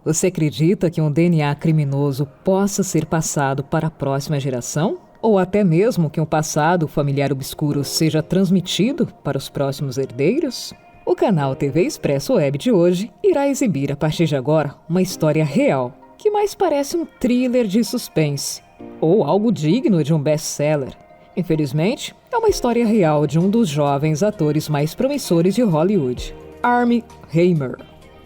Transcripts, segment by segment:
Você acredita que um DNA criminoso possa ser passado para a próxima geração? Ou até mesmo que um passado familiar obscuro seja transmitido para os próximos herdeiros? O canal TV Expresso Web de hoje irá exibir a partir de agora uma história real, que mais parece um thriller de suspense, ou algo digno de um best-seller. Infelizmente, é uma história real de um dos jovens atores mais promissores de Hollywood, Armie Hammer.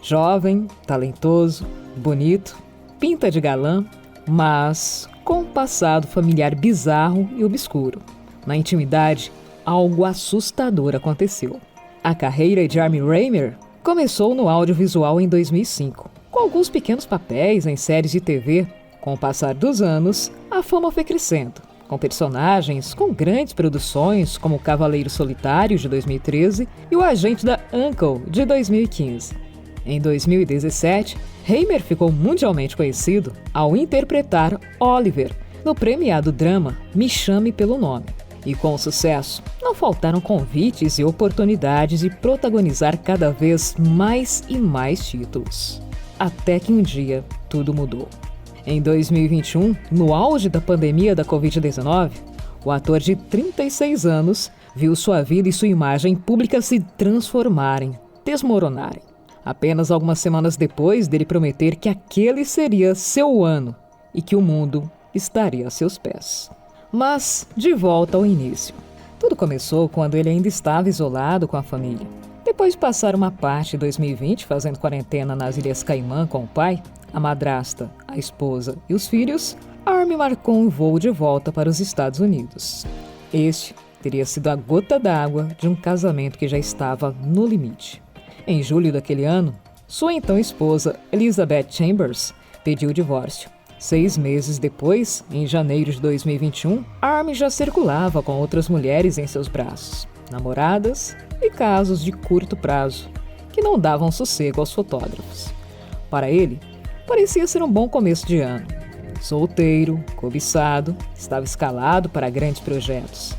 Jovem, talentoso, bonito, pinta de galã, mas com um passado familiar bizarro e obscuro. Na intimidade, algo assustador aconteceu. A carreira de Armie Hammer começou no audiovisual em 2005, com alguns pequenos papéis em séries de TV. Com o passar dos anos, a fama foi crescendo, com personagens com grandes produções como O Cavaleiro Solitário, de 2013, e O Agente da U.N.C.L.E., de 2015. Em 2017, Hammer ficou mundialmente conhecido ao interpretar Oliver no premiado drama Me Chame Pelo Nome. E com o sucesso, não faltaram convites e oportunidades de protagonizar cada vez mais e mais títulos. Até que um dia, tudo mudou. Em 2021, no auge da pandemia da Covid-19, o ator de 36 anos viu sua vida e sua imagem pública se transformarem, desmoronarem. Apenas algumas semanas depois dele prometer que aquele seria seu ano e que o mundo estaria a seus pés. Mas, de volta ao início. Tudo começou quando ele ainda estava isolado com a família. Depois de passar uma parte de 2020 fazendo quarentena nas Ilhas Caimã com o pai, a madrasta, a esposa e os filhos, Armie marcou um voo de volta para os Estados Unidos. Este teria sido a gota d'água de um casamento que já estava no limite. Em julho daquele ano, sua então esposa, Elizabeth Chambers, pediu o divórcio. 6 meses depois, em janeiro de 2021, Armie já circulava com outras mulheres em seus braços, namoradas e casos de curto prazo, que não davam sossego aos fotógrafos. Para ele, parecia ser um bom começo de ano. Solteiro, cobiçado, estava escalado para grandes projetos.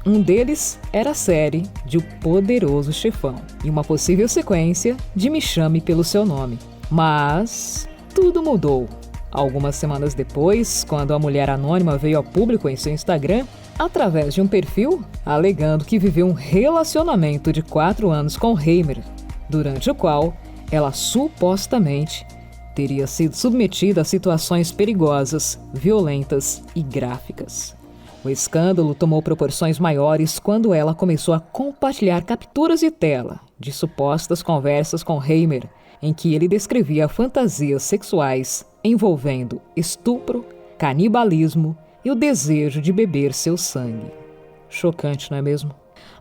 Um deles era a série de O Poderoso Chefão e uma possível sequência de Me Chame Pelo Seu Nome. Mas tudo mudou. Algumas semanas depois, quando a mulher anônima veio ao público em seu Instagram, através de um perfil, alegando que viveu um relacionamento de 4 anos com Hammer, durante o qual ela supostamente teria sido submetida a situações perigosas, violentas e gráficas. O escândalo tomou proporções maiores quando ela começou a compartilhar capturas de tela de supostas conversas com Hammer, em que ele descrevia fantasias sexuais envolvendo estupro, canibalismo e o desejo de beber seu sangue. Chocante, não é mesmo?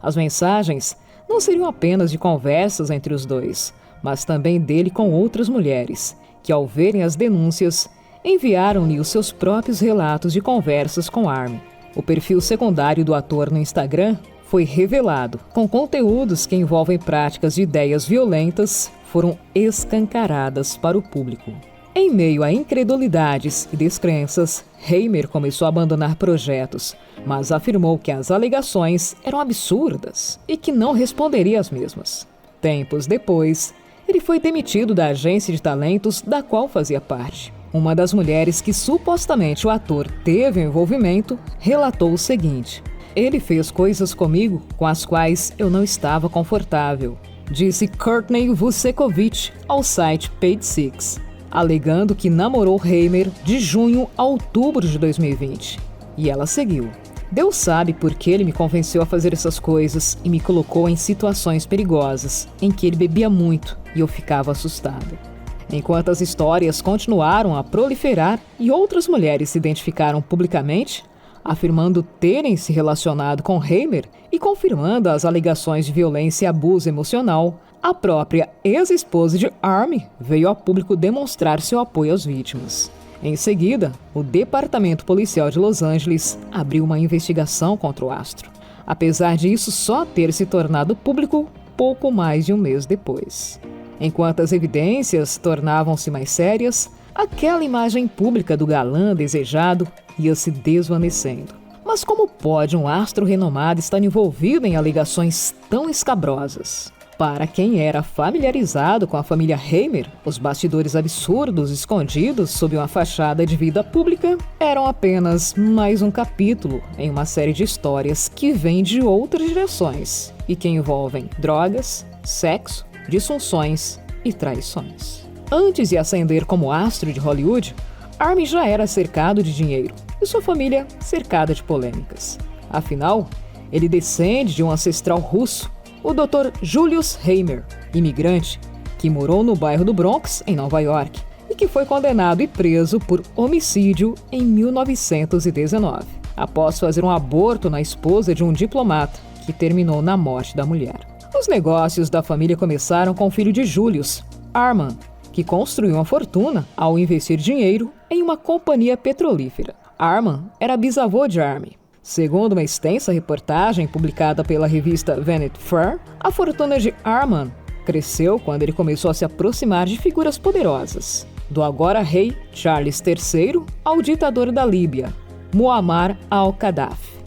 As mensagens não seriam apenas de conversas entre os dois, mas também dele com outras mulheres, que ao verem as denúncias, enviaram-lhe os seus próprios relatos de conversas com Armie. O perfil secundário do ator no Instagram foi revelado, com conteúdos que envolvem práticas de ideias violentas foram escancaradas para o público. Em meio a incredulidades e descrenças, Hammer começou a abandonar projetos, mas afirmou que as alegações eram absurdas e que não responderia às mesmas. Tempos depois, ele foi demitido da agência de talentos da qual fazia parte. Uma das mulheres que supostamente o ator teve envolvimento relatou o seguinte: "Ele fez coisas comigo com as quais eu não estava confortável", disse Courtney Vucekovic ao site Page Six, alegando que namorou Hammer de junho a outubro de 2020. E ela seguiu: "Deus sabe por que ele me convenceu a fazer essas coisas e me colocou em situações perigosas, em que ele bebia muito e eu ficava assustada." Enquanto as histórias continuaram a proliferar e outras mulheres se identificaram publicamente, afirmando terem se relacionado com Hammer e confirmando as alegações de violência e abuso emocional, a própria ex-esposa de Armie veio ao público demonstrar seu apoio às vítimas. Em seguida, o Departamento Policial de Los Angeles abriu uma investigação contra o astro, apesar de isso só ter se tornado público pouco mais de um mês depois. Enquanto as evidências tornavam-se mais sérias, aquela imagem pública do galã desejado ia se desvanecendo. Mas como pode um astro renomado estar envolvido em alegações tão escabrosas? Para quem era familiarizado com a família Hamer, os bastidores absurdos escondidos sob uma fachada de vida pública eram apenas mais um capítulo em uma série de histórias que vêm de outras gerações e que envolvem drogas, sexo, disfunções e traições. Antes de ascender como astro de Hollywood, Armin já era cercado de dinheiro e sua família cercada de polêmicas. Afinal, ele descende de um ancestral russo, o Dr. Julius Hamer, imigrante que morou no bairro do Bronx, em Nova York, e que foi condenado e preso por homicídio em 1919, após fazer um aborto na esposa de um diplomata, que terminou na morte da mulher. Os negócios da família começaram com o filho de Julius, Arman, que construiu uma fortuna ao investir dinheiro em uma companhia petrolífera. Arman era bisavô de Armin. Segundo uma extensa reportagem publicada pela revista Vanity Fair, a fortuna de Arman cresceu quando ele começou a se aproximar de figuras poderosas, do agora rei Charles III ao ditador da Líbia, Muammar al-Gaddafi.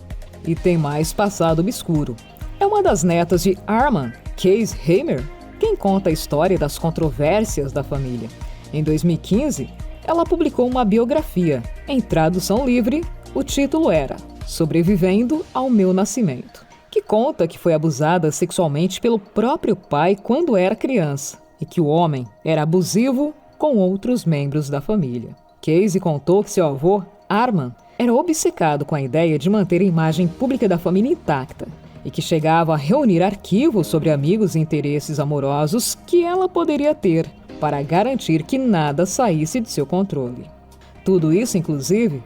E tem mais passado obscuro. É uma das netas de Arman, Casey Hamer, quem conta a história das controvérsias da família. Em 2015, ela publicou uma biografia. Em tradução livre, o título era Sobrevivendo ao Meu Nascimento, que conta que foi abusada sexualmente pelo próprio pai quando era criança e que o homem era abusivo com outros membros da família. Casey contou que seu avô, Arman, era obcecado com a ideia de manter a imagem pública da família intacta e que chegava a reunir arquivos sobre amigos e interesses amorosos que ela poderia ter para garantir que nada saísse de seu controle. Tudo isso, inclusive,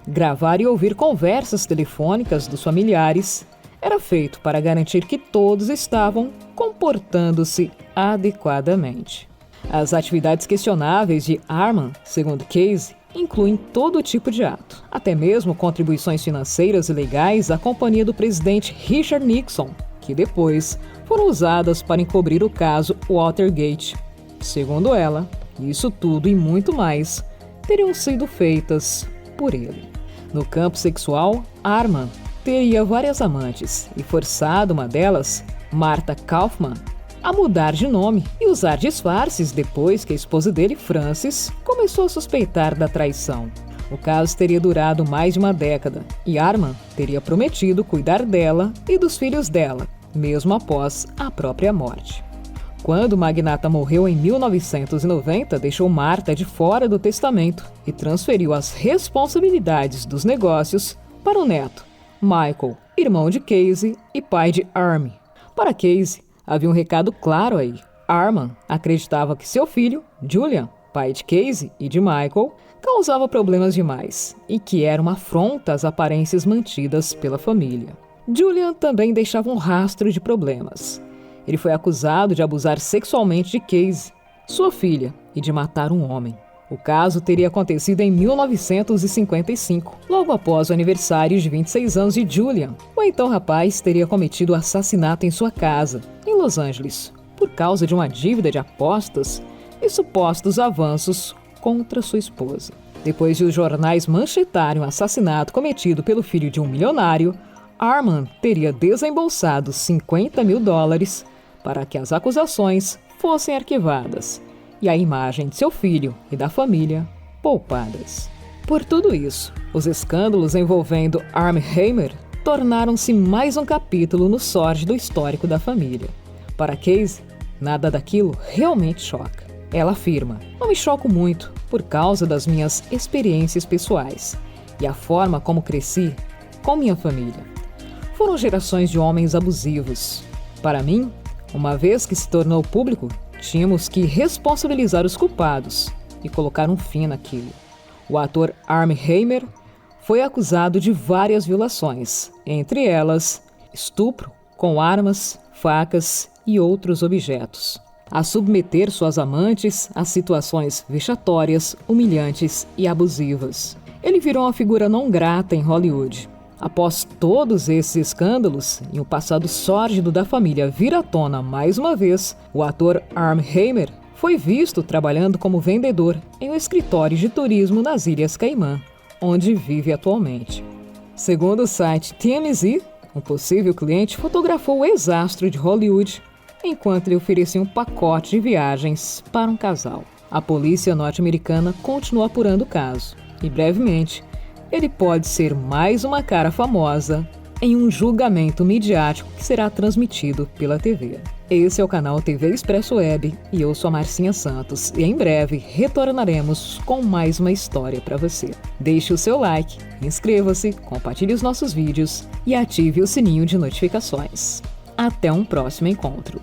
gravar e ouvir conversas telefônicas dos familiares era feito para garantir que todos estavam comportando-se adequadamente. As atividades questionáveis de Arman, segundo Casey, incluem todo tipo de ato, até mesmo contribuições financeiras e legais à companhia do presidente Richard Nixon, que depois foram usadas para encobrir o caso Watergate. Segundo ela, isso tudo e muito mais teriam sido feitas por ele. No campo sexual, Arman teria várias amantes e forçado uma delas, Martha Kaufman, a mudar de nome e usar disfarces depois que a esposa dele, Frances, começou a suspeitar da traição. O caso teria durado mais de uma década e Arman teria prometido cuidar dela e dos filhos dela, mesmo após a própria morte. Quando o magnata morreu em 1990, deixou Martha de fora do testamento e transferiu as responsabilidades dos negócios para o neto, Michael, irmão de Casey e pai de Armin. Para Casey, havia um recado claro aí. Arman acreditava que seu filho, Julian, pai de Casey e de Michael, causava problemas demais e que era uma afronta às aparências mantidas pela família. Julian também deixava um rastro de problemas. Ele foi acusado de abusar sexualmente de Casey, sua filha, e de matar um homem. O caso teria acontecido em 1955, logo após o aniversário de 26 anos de Julian. O então rapaz teria cometido o assassinato em sua casa, em Los Angeles, por causa de uma dívida de apostas e supostos avanços contra sua esposa. Depois de os jornais manchetarem o assassinato cometido pelo filho de um milionário, Arman teria desembolsado $50 mil para que as acusações fossem arquivadas e a imagem de seu filho e da família poupadas. Por tudo isso, os escândalos envolvendo Armie Hamer tornaram-se mais um capítulo no sórdido histórico da família. Para Casey, nada daquilo realmente choca. Ela afirma: "Não me choco muito por causa das minhas experiências pessoais e a forma como cresci com minha família. Foram gerações de homens abusivos. Para mim, uma vez que se tornou público, tínhamos que responsabilizar os culpados e colocar um fim naquilo." O ator Armie Hamer foi acusado de várias violações, entre elas estupro com armas, facas e outros objetos, a submeter suas amantes a situações vexatórias, humilhantes e abusivas. Ele virou uma figura não grata em Hollywood. Após todos esses escândalos e o passado sórdido da família vir à tona mais uma vez, o ator Armie Hamer foi visto trabalhando como vendedor em um escritório de turismo nas Ilhas Caimã, onde vive atualmente. Segundo o site TMZ, um possível cliente fotografou o ex-astro de Hollywood enquanto lhe oferecia um pacote de viagens para um casal. A polícia norte-americana continua apurando o caso e, brevemente, ele pode ser mais uma cara famosa em um julgamento midiático que será transmitido pela TV. Esse é o canal TV Expresso Web e eu sou a Marcinha Santos e em breve retornaremos com mais uma história para você. Deixe o seu like, inscreva-se, compartilhe os nossos vídeos e ative o sininho de notificações. Até um próximo encontro.